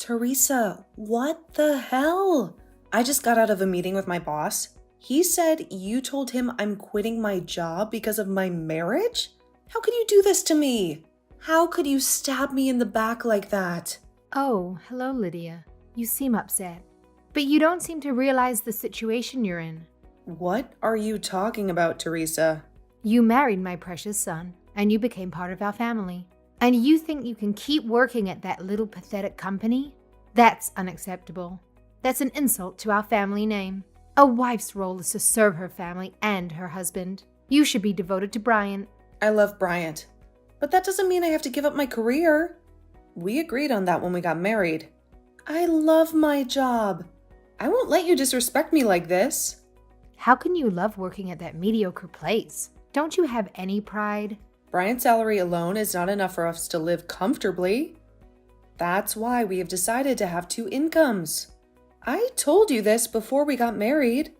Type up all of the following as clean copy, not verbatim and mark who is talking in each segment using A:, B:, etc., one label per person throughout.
A: Teresa, what the hell? I just got out of a meeting with my boss. He said you told him I'm quitting my job because of my marriage? How could you do this to me? How could you stab me in the back like that?
B: Oh, hello, Lydia. You seem upset. But you don't seem to realize the situation you're in.
A: What are you talking about, Teresa?
B: You married my precious son, and you became part of our family. And you think you can keep working at that little pathetic company? That's unacceptable. That's an insult to our family name. A wife's role is to serve her family and her husband. You should be devoted to Bryant.
A: I love Bryant, but that doesn't mean I have to give up my career. We agreed on that when we got married. I love my job. I won't let you disrespect me like this.
B: How can you love working at that mediocre place? Don't you have any pride?
A: Bryant's salary alone is not enough for us to live comfortably. That's why we have decided to have 2 incomes. I told you this before we got married.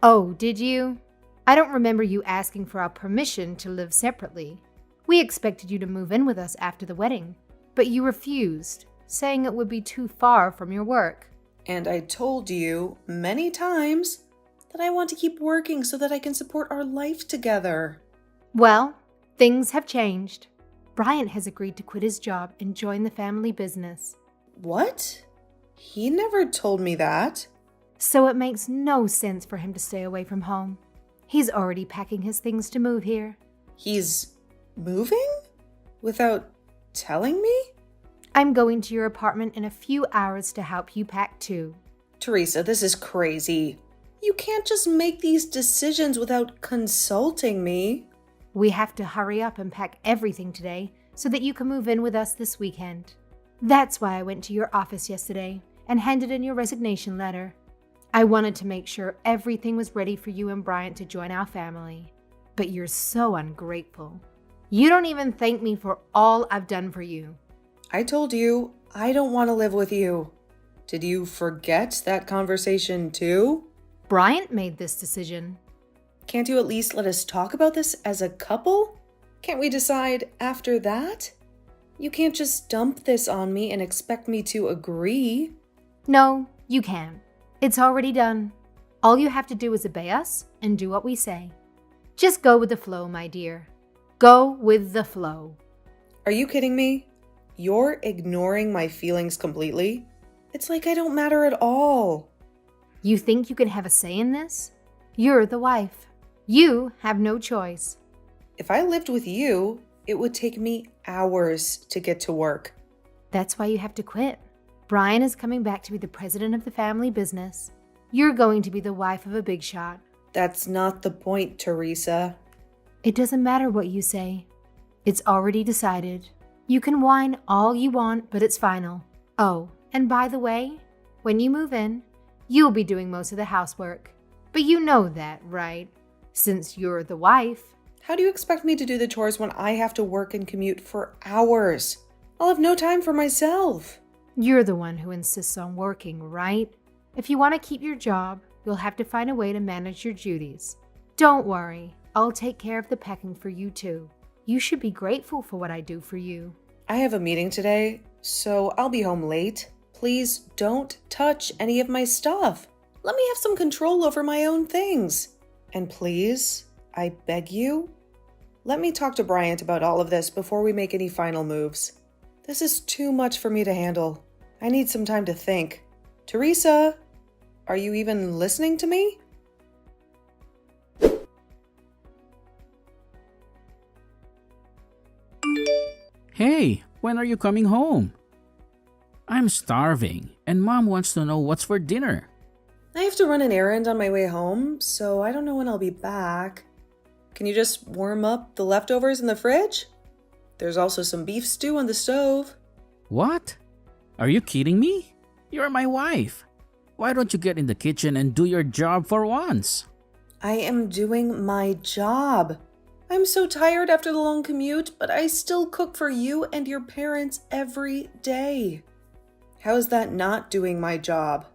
B: Oh, did you? I don't remember you asking for our permission to live separately. We expected you to move in with us after the wedding, but you refused, saying it would be too far from your work.
A: And I told you many times that I want to keep working so that I can support our life together.
B: Well, things have changed. Bryant has agreed to quit his job and join the family business.
A: What? He never told me that.
B: So it makes no sense for him to stay away from home. He's already packing his things to move here.
A: He's moving? Without telling me?
B: I'm going to your apartment in a few hours to help you pack too.
A: Teresa, this is crazy. You can't just make these decisions without consulting me.
B: We have to hurry up and pack everything today so that you can move in with us this weekend. That's why I went to your office yesterday and handed in your resignation letter. I wanted to make sure everything was ready for you and Bryant to join our family. But you're so ungrateful. You don't even thank me for all I've done for you.
A: I told you I don't want to live with you. Did you forget that conversation too?
B: Bryant made this decision.
A: Can't you at least let us talk about this as a couple? Can't we decide after that? You can't just dump this on me and expect me to agree.
B: No, you can't. It's already done. All you have to do is obey us and do what we say. Just go with the flow, my dear. Go with the flow.
A: Are you kidding me? You're ignoring my feelings completely? It's like I don't matter at all.
B: You think you can have a say in this? You're the wife. You have no choice.
A: If I lived with you, it would take me hours to get to work.
B: That's why you have to quit. Brian is coming back to be the president of the family business. You're going to be the wife of a big shot.
A: That's not the point, Teresa.
B: It doesn't matter what you say. It's already decided. You can whine all you want, but it's final. Oh, and by the way, when you move in, you'll be doing most of the housework. But you know that, right? Since you're the wife.
A: How do you expect me to do the chores when I have to work and commute for hours? I'll have no time for myself.
B: You're the one who insists on working, right? If you want to keep your job, you'll have to find a way to manage your duties. Don't worry, I'll take care of the packing for you too. You should be grateful for what I do for you.
A: I have a meeting today, so I'll be home late. Please don't touch any of my stuff. Let me have some control over my own things. And please, I beg you, let me talk to Bryant about all of this before we make any final moves. This is too much for me to handle. I need some time to think. Teresa, are you even listening to me?
C: Hey, when are you coming home? I'm starving, and Mom wants to know what's for dinner.
A: I have to run an errand on my way home, so I don't know when I'll be back. Can you just warm up the leftovers in the fridge? There's also some beef stew on the stove.
C: What? Are you kidding me? You're my wife. Why don't you get in the kitchen and do your job for once?
A: I am doing my job. I'm so tired after the long commute, but I still cook for you and your parents every day. How is that not doing my job?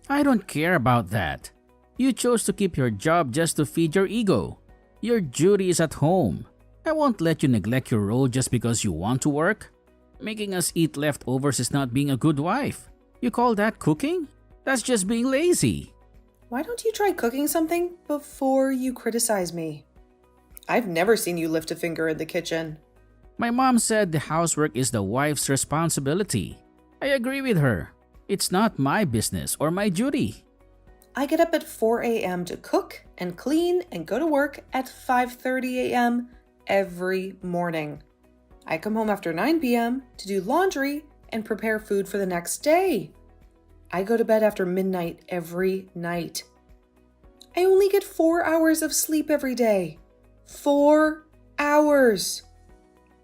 C: I don't care about that. You chose to keep your job just to feed your ego. Your duty is at home. I won't let you neglect your role just because you want to work. Making us eat leftovers is not being a good wife. You call that cooking? That's just being lazy.
A: Why don't you try cooking something before you criticize me? I've never seen you lift a finger in the kitchen.
C: My mom said the housework is the wife's responsibility. I agree with her. It's not my business or my duty.
A: I get up at 4 a.m. to cook and clean and go to work at 5:30 a.m. every morning. I come home after 9 p.m. to do laundry and prepare food for the next day. I go to bed after midnight every night. I only get 4 hours of sleep every day. 4 hours.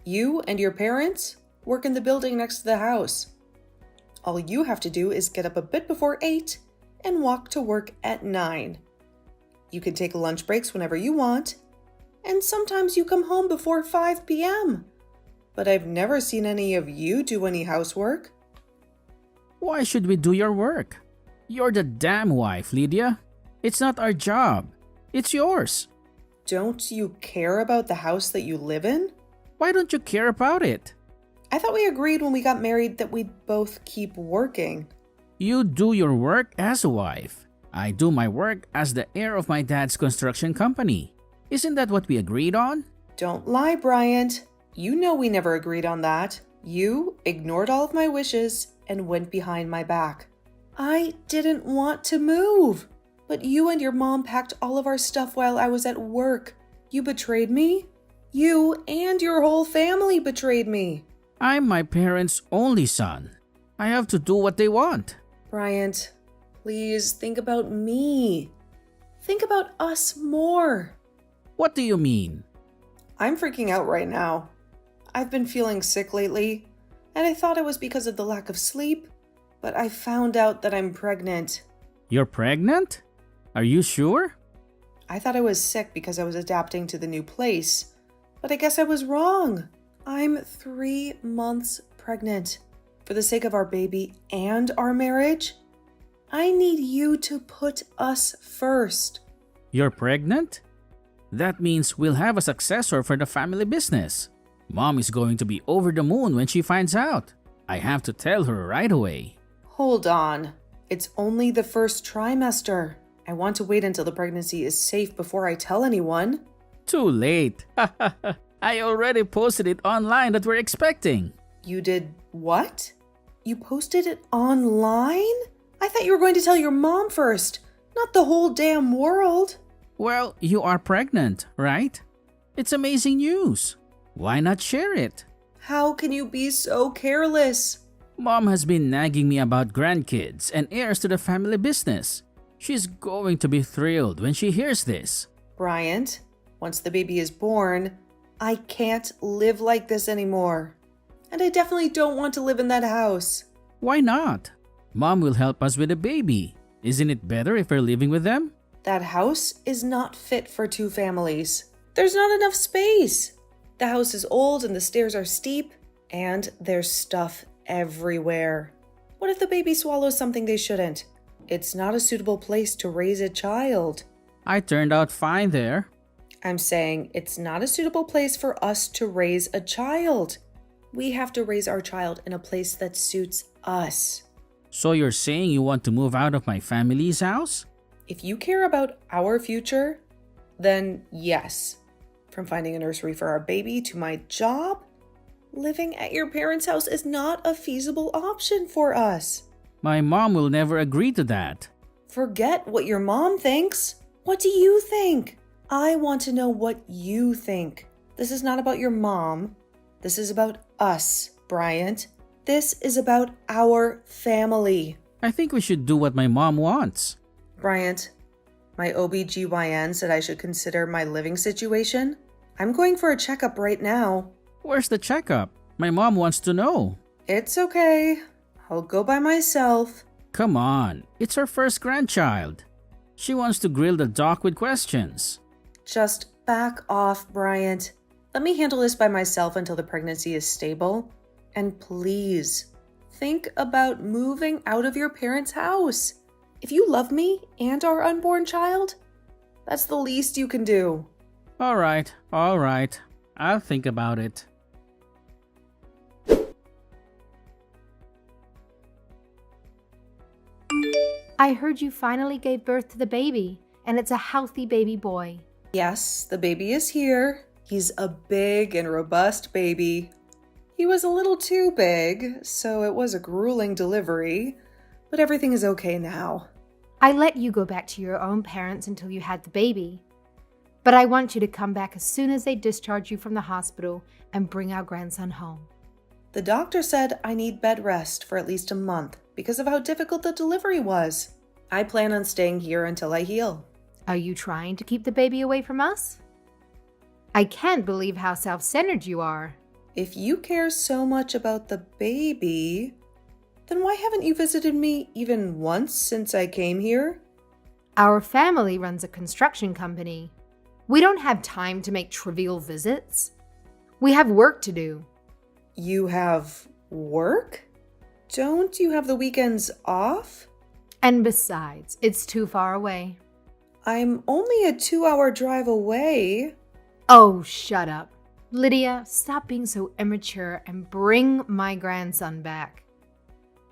A: You and your parents work in the building next to the house. All you have to do is get up a bit before 8 and walk to work at 9. You can take lunch breaks whenever you want, and sometimes you come home before 5 p.m. But I've never seen any of you do any housework.
C: Why should we do your work? You're the damn wife, Lydia. It's not our job. It's yours.
A: Don't you care about the house that you live in?
C: Why don't you care about it?
A: I thought we agreed when we got married that we'd both keep working.
C: You do your work as a wife. I do my work as the heir of my dad's construction company. Isn't that what we agreed on?
A: Don't lie, Bryant. You know we never agreed on that. You ignored all of my wishes and went behind my back. I didn't want to move, but you and your mom packed all of our stuff while I was at work. You betrayed me. You and your whole family betrayed me.
C: I'm my parents' only son. I have to do what they want.
A: Bryant, please think about me. Think about us more.
C: What do you mean?
A: I'm freaking out right now. I've been feeling sick lately, and I thought it was because of the lack of sleep, but I found out that I'm pregnant.
C: You're pregnant? Are you sure?
A: I thought I was sick because I was adapting to the new place, but I guess I was wrong. I'm 3 months pregnant. For the sake of our baby and our marriage, I need you to put us first.
C: You're pregnant? That means we'll have a successor for the family business. Mom is going to be over the moon when she finds out. I have to tell her right away.
A: Hold on. It's only the first trimester. I want to wait until the pregnancy is safe before I tell anyone.
C: Too late. I already posted it online that we're expecting.
A: You did what? You posted it online? I thought you were going to tell your mom first, not the whole damn world.
C: Well, you are pregnant, right? It's amazing news. Why not share it?
A: How can you be so careless?
C: Mom has been nagging me about grandkids and heirs to the family business. She's going to be thrilled when she hears this.
A: Bryant, once the baby is born, I can't live like this anymore. And I definitely don't want to live in that house.
C: Why not? Mom will help us with the baby. Isn't it better if we're living with them?
A: That house is not fit for 2 families. There's not enough space. The house is old and the stairs are steep, and there's stuff everywhere. What if the baby swallows something they shouldn't? It's not a suitable place to raise a child.
C: I turned out fine there.
A: I'm saying it's not a suitable place for us to raise a child. We have to raise our child in a place that suits us.
C: So you're saying you want to move out of my family's house?
A: If you care about our future, then yes. From finding a nursery for our baby to my job, living at your parents' house is not a feasible option for us.
C: My mom will never agree to that.
A: Forget what your mom thinks. What do you think? I want to know what you think. This is not about your mom. This is about us, Bryant. This is about our family.
C: I think we should do what my mom wants.
A: Bryant, my OBGYN said I should consider my living situation. I'm going for a checkup right now.
C: Where's the checkup? My mom wants to know.
A: It's okay. I'll go by myself.
C: Come on, it's her first grandchild. She wants to grill the doc with questions.
A: Just back off, Bryant. Let me handle this by myself until the pregnancy is stable. And please, think about moving out of your parents' house. If you love me and our unborn child, that's the least you can do.
C: All right. I'll think about it.
B: I heard you finally gave birth to the baby, and it's a healthy baby boy.
A: Yes, the baby is here. He's a big and robust baby. He was a little too big, so it was a grueling delivery, but everything is okay now.
B: I let you go back to your own parents until you had the baby, but I want you to come back as soon as they discharge you from the hospital and bring our grandson home.
A: The doctor said I need bed rest for at least a month because of how difficult the delivery was. I plan on staying here until I heal.
B: Are you trying to keep the baby away from us? I can't believe how self-centered you are.
A: If you care so much about the baby, then why haven't you visited me even once since I came here?
B: Our family runs a construction company. We don't have time to make trivial visits. We have work to do.
A: You have work? Don't you have the weekends off?
B: And besides, it's too far away.
A: I'm only a 2-hour drive away.
B: Oh, shut up. Lydia, stop being so immature and bring my grandson back.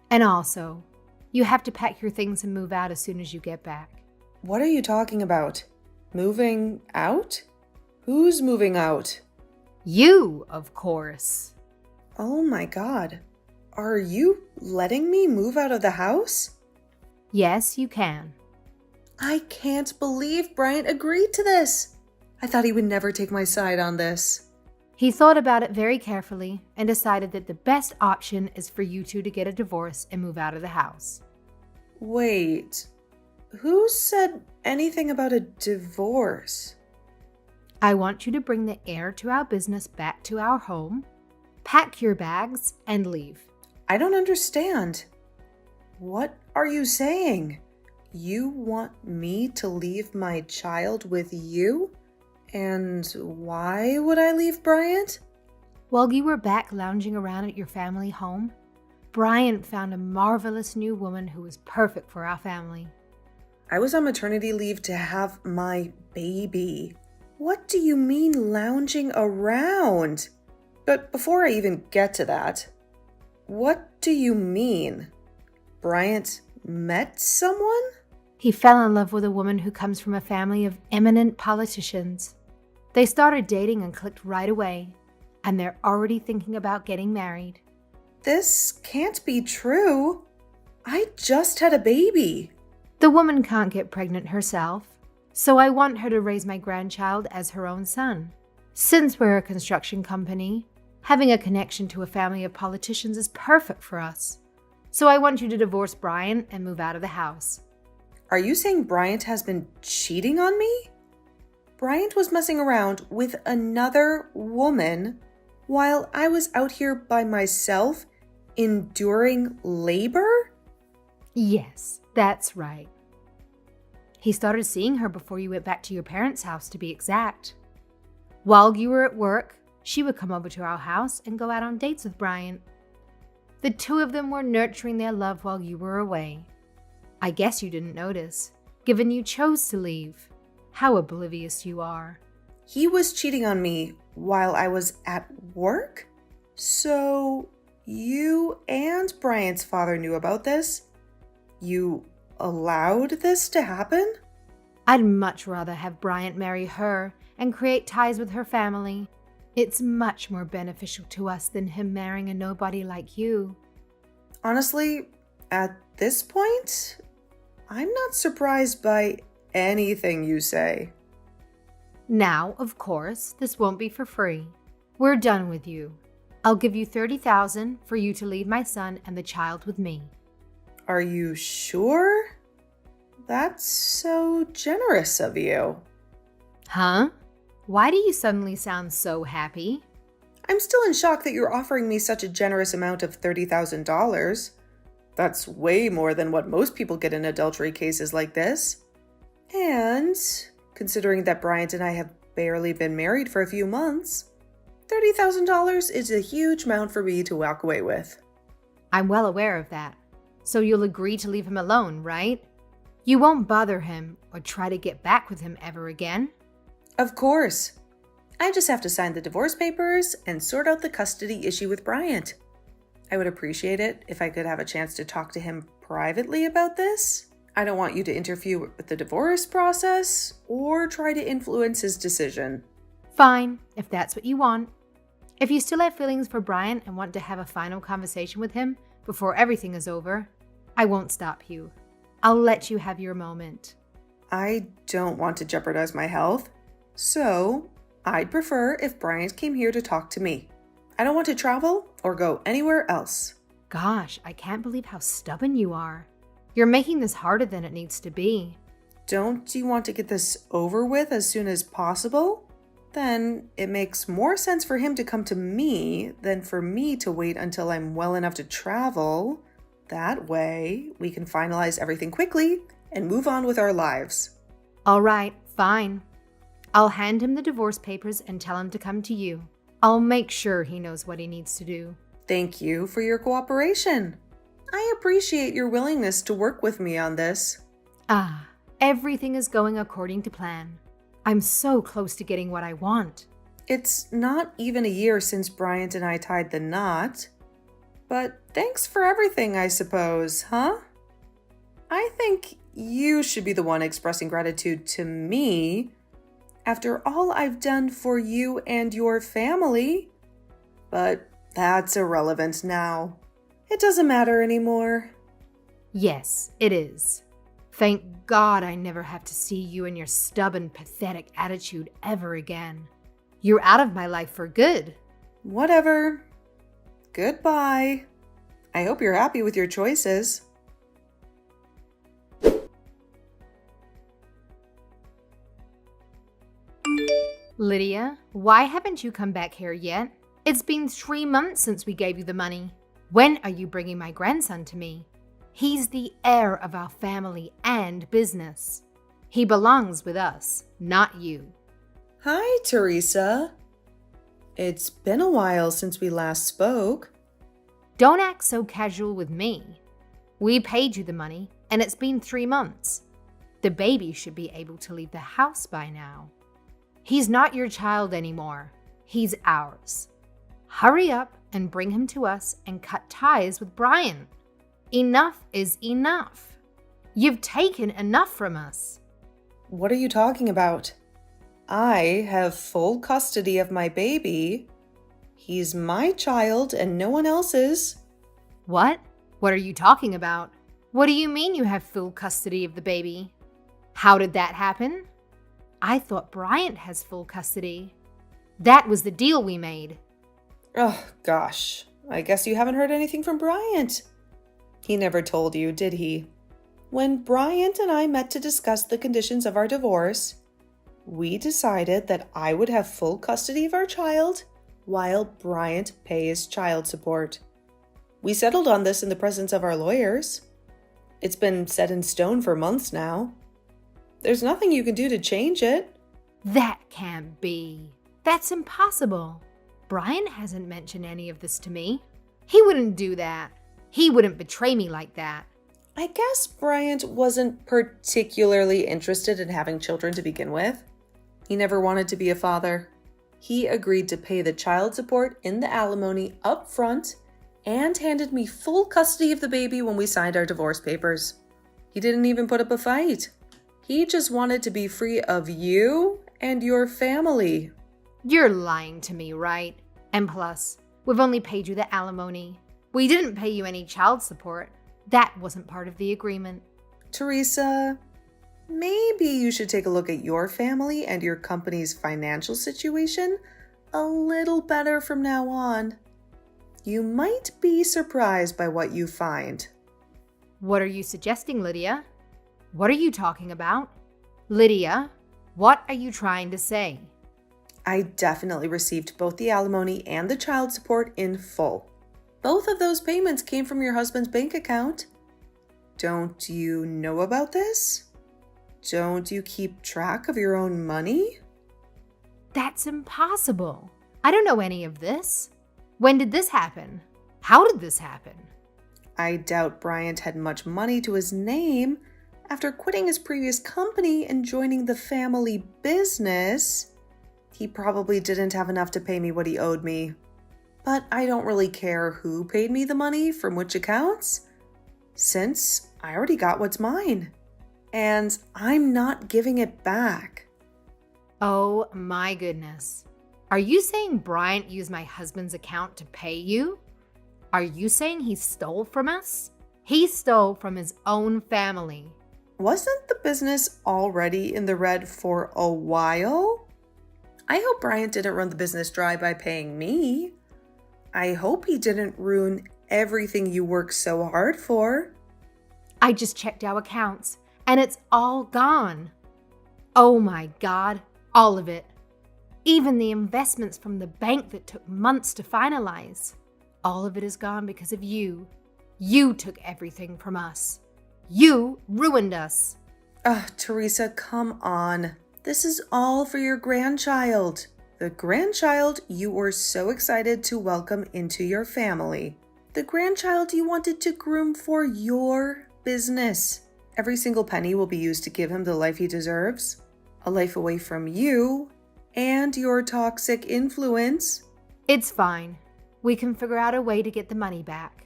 B: And also, you have to pack your things and move out as soon as you get back.
A: What are you talking about? Moving out? Who's moving out?
B: You, of course.
A: Oh my God. Are you letting me move out of the house?
B: Yes, you can.
A: I can't believe Bryant agreed to this. I thought he would never take my side on this.
B: He thought about it very carefully and decided that the best option is for you two to get a divorce and move out of the house.
A: Wait, who said anything about a divorce?
B: I want you to bring the heir to our business back to our home, pack your bags, and leave.
A: I don't understand. What are you saying? You want me to leave my child with you? And why would I leave Bryant?
B: While you were back lounging around at your family home, Bryant found a marvelous new woman who was perfect for our family.
A: I was on maternity leave to have my baby. What do you mean lounging around? But before I even get to that, what do you mean? Bryant met someone?
B: He fell in love with a woman who comes from a family of eminent politicians. They started dating and clicked right away, and they're already thinking about getting married.
A: This can't be true. I just had a baby.
B: The woman can't get pregnant herself, so I want her to raise my grandchild as her own son. Since we're a construction company, having a connection to a family of politicians is perfect for us. So I want you to divorce Bryant and move out of the house.
A: Are you saying Bryant has been cheating on me? Bryant was messing around with another woman while I was out here by myself enduring labor?
B: Yes, that's right. He started seeing her before you went back to your parents' house, to be exact. While you were at work, she would come over to our house and go out on dates with Bryant. The two of them were nurturing their love while you were away. I guess you didn't notice, given you chose to leave. How oblivious you are.
A: He was cheating on me while I was at work? So you and Bryant's father knew about this? You allowed this to happen?
B: I'd much rather have Bryant marry her and create ties with her family. It's much more beneficial to us than him marrying a nobody like you.
A: Honestly, at this point, I'm not surprised by anything you say.
B: Now, of course, this won't be for free. We're done with you. I'll give you $30,000 for you to leave my son and the child with me.
A: Are you sure? That's so generous of you.
B: Huh? Why do you suddenly sound so happy?
A: I'm still in shock that you're offering me such a generous amount of $30,000. That's way more than what most people get in adultery cases like this. And considering that Bryant and I have barely been married for a few months, $30,000 is a huge amount for me to walk away with.
B: I'm well aware of that. So you'll agree to leave him alone, right? You won't bother him or try to get back with him ever again?
A: Of course. I just have to sign the divorce papers and sort out the custody issue with Bryant. I would appreciate it if I could have a chance to talk to him privately about this. I don't want you to interfere with the divorce process or try to influence his decision.
B: Fine, if that's what you want. If you still have feelings for Brian and want to have a final conversation with him before everything is over, I won't stop you. I'll let you have your moment.
A: I don't want to jeopardize my health, so I'd prefer if Bryant came here to talk to me. I don't want to travel or go anywhere else.
B: Gosh, I can't believe how stubborn you are. You're making this harder than it needs to be.
A: Don't you want to get this over with as soon as possible? Then it makes more sense for him to come to me than for me to wait until I'm well enough to travel. That way, we can finalize everything quickly and move on with our lives.
B: All right, fine. I'll hand him the divorce papers and tell him to come to you. I'll make sure he knows what he needs to do.
A: Thank you for your cooperation. I appreciate your willingness to work with me on this.
B: Everything is going according to plan. I'm so close to getting what I want.
A: It's not even a year since Bryant and I tied the knot. But thanks for everything, I suppose, huh? I think you should be the one expressing gratitude to me after all I've done for you and your family. But that's irrelevant now. It doesn't matter anymore.
B: Yes, it is. Thank God I never have to see you and your stubborn, pathetic attitude ever again. You're out of my life for good.
A: Whatever. Goodbye. I hope you're happy with your choices.
B: Lydia, why haven't you come back here yet? It's been 3 months since we gave you the money. When are you bringing my grandson to me? He's the heir of our family and business. He belongs with us, not you.
A: Hi, Teresa. It's been a while since we last spoke.
B: Don't act so casual with me. We paid you the money, and it's been 3 months. The baby should be able to leave the house by now. He's not your child anymore. He's ours. Hurry up and bring him to us and cut ties with Brian. Enough is enough. You've taken enough from us.
A: What are you talking about? I have full custody of my baby. He's my child and no one else's.
B: What? What are you talking about? What do you mean you have full custody of the baby? How did that happen? I thought Bryant has full custody. That was the deal we made.
A: Oh, gosh. I guess you haven't heard anything from Bryant. He never told you, did he? When Bryant and I met to discuss the conditions of our divorce, we decided that I would have full custody of our child while Bryant pays child support. We settled on this in the presence of our lawyers. It's been set in stone for months now. There's nothing you can do to change it.
B: That can't be. That's impossible. Brian hasn't mentioned any of this to me. He wouldn't do that. He wouldn't betray me like that.
A: I guess Bryant wasn't particularly interested in having children to begin with. He never wanted to be a father. He agreed to pay the child support in the alimony up front and handed me full custody of the baby when we signed our divorce papers. He didn't even put up a fight. He just wanted to be free of you and your family.
B: You're lying to me, right? And plus, we've only paid you the alimony. We didn't pay you any child support. That wasn't part of the agreement.
A: Teresa, maybe you should take a look at your family and your company's financial situation a little better from now on. You might be surprised by what you find.
B: What are you suggesting, Lydia? What are you talking about? Lydia, what are you trying to say?
A: I definitely received both the alimony and the child support in full. Both of those payments came from your husband's bank account. Don't you know about this? Don't you keep track of your own money?
B: That's impossible. I don't know any of this. When did this happen? How did this happen?
A: I doubt Bryant had much money to his name after quitting his previous company and joining the family business. He probably didn't have enough to pay me what he owed me. But I don't really care who paid me the money from which accounts, since I already got what's mine. and I'm not giving it back.
B: Oh my goodness. Are you saying Bryant used my husband's account to pay you? Are you saying he stole from us? He stole from his own family.
A: Wasn't the business already in the red for a while? I hope Bryant didn't run the business dry by paying me. I hope he didn't ruin everything you worked so hard for.
B: I just checked our accounts, and it's all gone. Oh my God, all of it. Even the investments from the bank that took months to finalize. All of it is gone because of you. You took everything from us. You ruined us.
A: Teresa, come on. This is all for your grandchild. The grandchild you were so excited to welcome into your family. The grandchild you wanted to groom for your business. Every single penny will be used to give him the life he deserves. A life away from you and your toxic influence.
B: It's fine. We can figure out a way to get the money back.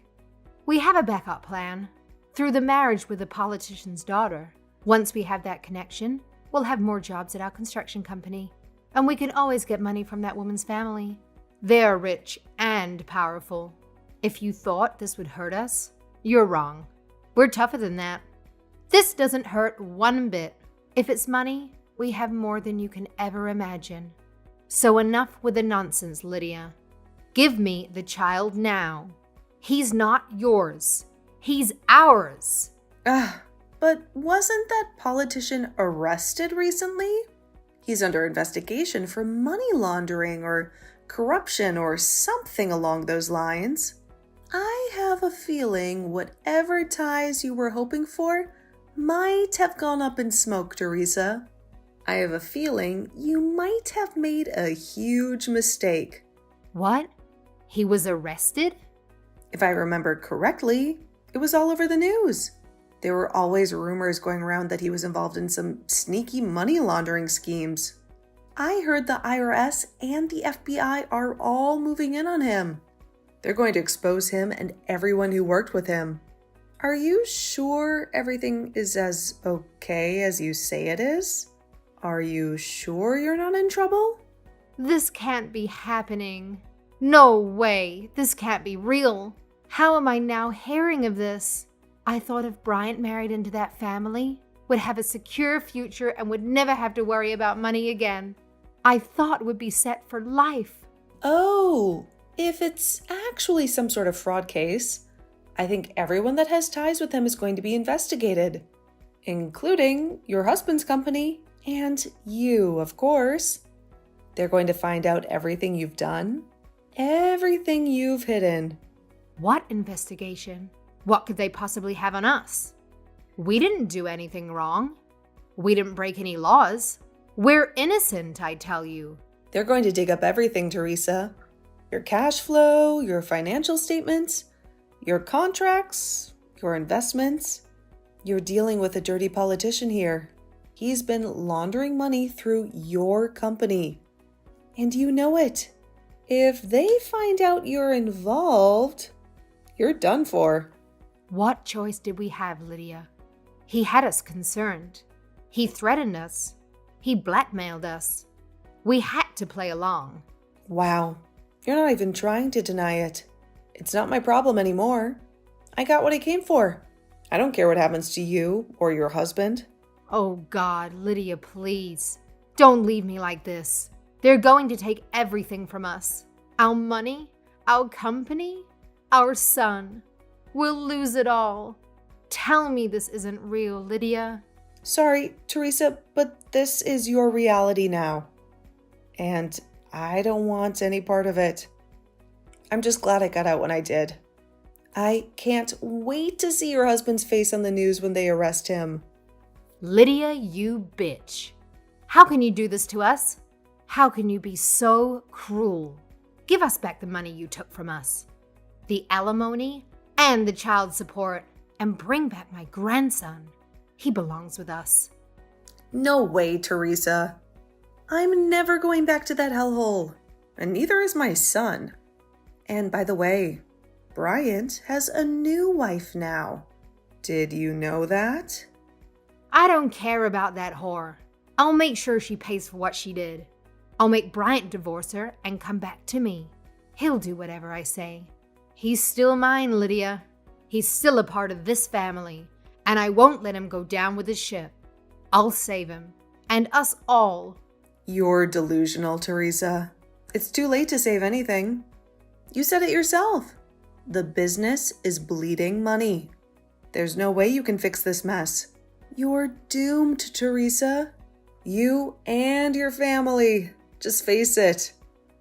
B: We have a backup plan. Through the marriage with the politician's daughter. Once we have that connection, we'll have more jobs at our construction company. And we can always get money from that woman's family. They're rich and powerful. If you thought this would hurt us, you're wrong. We're tougher than that. This doesn't hurt one bit. If it's money, we have more than you can ever imagine. So enough with the nonsense, Lydia. Give me the child now. He's not yours. He's ours.
A: But wasn't that politician arrested recently? He's under investigation for money laundering or corruption or something along those lines. I have a feeling whatever ties you were hoping for might have gone up in smoke, Teresa. I have a feeling you might have made a huge mistake.
B: What? He was arrested?
A: If I remember correctly, it was all over the news. There were always rumors going around that he was involved in some sneaky money laundering schemes. I heard the IRS and the FBI are all moving in on him. They're going to expose him and everyone who worked with him. Are you sure everything is as okay as you say it is? Are you sure you're not in trouble?
B: This can't be happening. No way. This can't be real. How am I now hearing of this? I thought if Bryant married into that family, would have a secure future and would never have to worry about money again. I thought would be set for life.
A: Oh, if it's actually some sort of fraud case, I think everyone that has ties with him is going to be investigated, including your husband's company and you, of course. They're going to find out everything you've done, everything you've hidden.
B: What investigation? What could they possibly have on us? We didn't do anything wrong. We didn't break any laws. We're innocent, I tell you.
A: They're going to dig up everything, Teresa. Your cash flow, your financial statements, your contracts, your investments. You're dealing with a dirty politician here. He's been laundering money through your company. And you know it. If they find out you're involved, you're done for.
B: What choice did we have, Lydia? He had us concerned. He threatened us. He blackmailed us. We had to play along.
A: Wow, you're not even trying to deny it. It's not my problem anymore. I got what I came for. I don't care what happens to you or your husband.
B: Oh God, Lydia, please. Don't leave me like this. They're going to take everything from us. Our money, our company, our son. We'll lose it all. Tell me this isn't real, Lydia.
A: Sorry, Teresa, but this is your reality now. And I don't want any part of it. I'm just glad I got out when I did. I can't wait to see your husband's face on the news when they arrest him.
B: Lydia, you bitch. How can you do this to us? How can you be so cruel? Give us back the money you took from us. The alimony and the child support, and bring back my grandson. He belongs with us.
A: No way, Teresa. I'm never going back to that hellhole, and neither is my son. And by the way, Bryant has a new wife now. Did you know that?
B: I don't care about that whore. I'll make sure she pays for what she did. I'll make Bryant divorce her and come back to me. He'll do whatever I say. He's still mine, Lydia. He's still a part of this family, and I won't let him go down with the ship. I'll save him, and us all.
A: You're delusional, Teresa. It's too late to save anything. You said it yourself. The business is bleeding money. There's no way you can fix this mess. You're doomed, Teresa. You and your family. Just face it.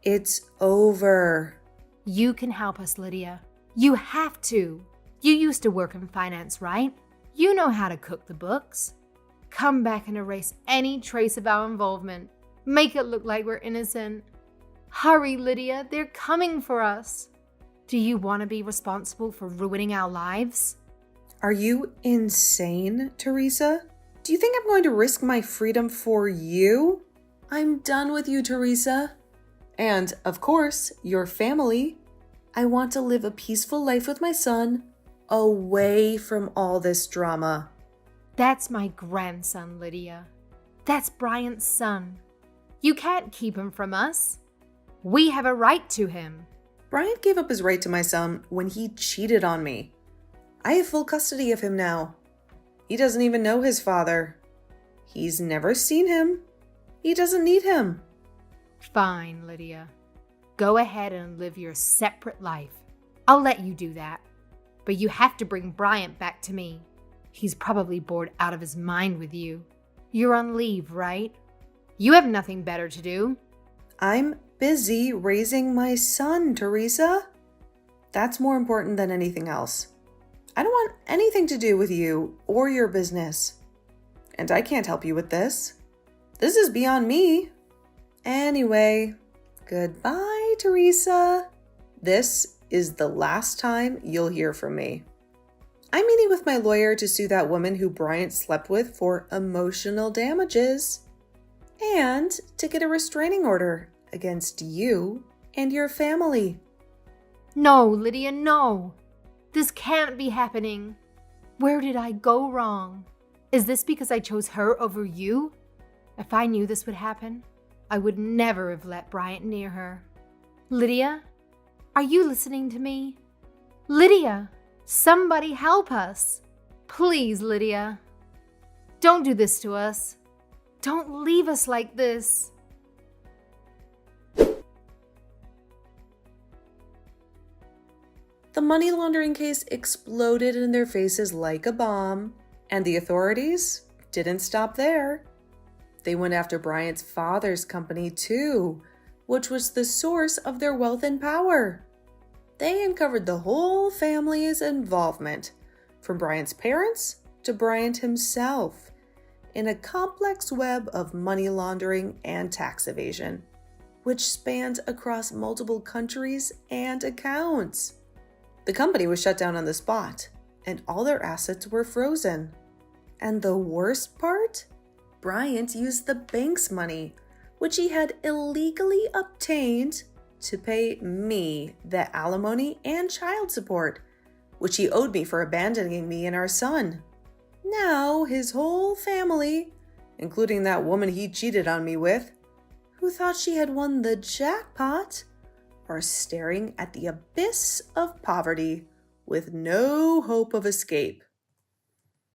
A: It's over.
B: You can help us, Lydia. You have to. You used to work in finance, right? You know how to cook the books. Come back and erase any trace of our involvement. Make it look like we're innocent. Hurry, Lydia. They're coming for us. Do you want to be responsible for ruining our lives?
A: Are you insane, Teresa? Do you think I'm going to risk my freedom for you? I'm done with you, Teresa. And, of course, your family. I want to live a peaceful life with my son, away from all this drama.
B: That's my grandson, Lydia. That's Bryant's son. You can't keep him from us. We have a right to him.
A: Bryant gave up his right to my son when he cheated on me. I have full custody of him now. He doesn't even know his father. He's never seen him. He doesn't need him.
B: Fine, Lydia. Go ahead and live your separate life. I'll let you do that. But you have to bring Bryant back to me. He's probably bored out of his mind with you. You're on leave, right? You have nothing better to do.
A: I'm busy raising my son, Teresa. That's more important than anything else. I don't want anything to do with you or your business. And I can't help you with this. This is beyond me. Anyway, goodbye, Teresa. This is the last time you'll hear from me. I'm meeting with my lawyer to sue that woman who Bryant slept with for emotional damages and to get a restraining order against you and your family.
B: No, Lydia, no. This can't be happening. Where did I go wrong? Is this because I chose her over you? If I knew this would happen, I would never have let Bryant near her. Lydia, are you listening to me? Lydia, somebody help us. Please, Lydia. Don't do this to us. Don't leave us like this.
A: The money laundering case exploded in their faces like a bomb, and the authorities didn't stop there. They went after Bryant's father's company too, which was the source of their wealth and power. They uncovered the whole family's involvement, from Bryant's parents to Bryant himself, in a complex web of money laundering and tax evasion, which spanned across multiple countries and accounts. The company was shut down on the spot, and all their assets were frozen. And the worst part? Bryant used the bank's money, which he had illegally obtained, to pay me the alimony and child support, which he owed me for abandoning me and our son. Now his whole family, including that woman he cheated on me with, who thought she had won the jackpot, are staring at the abyss of poverty with no hope of escape.